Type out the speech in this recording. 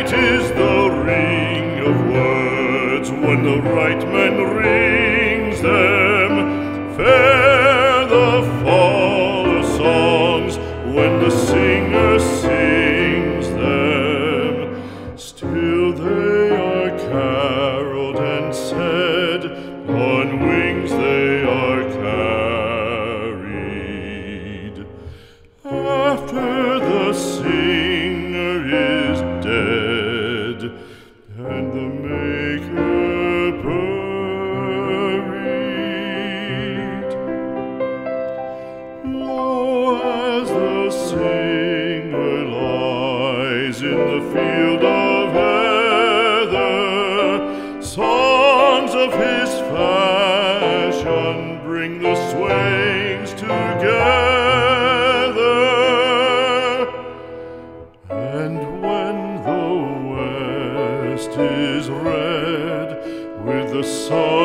Sweet is the ring of words when the right man rings them. Fair the fall of songs when the singer sings them. Still they are caroled and said, on wings they are carried. After the singer is dead and the maker buried, lo, as the singer lies in the field of heather, songs of his fashion bring the swains together. And when the west is red with the sun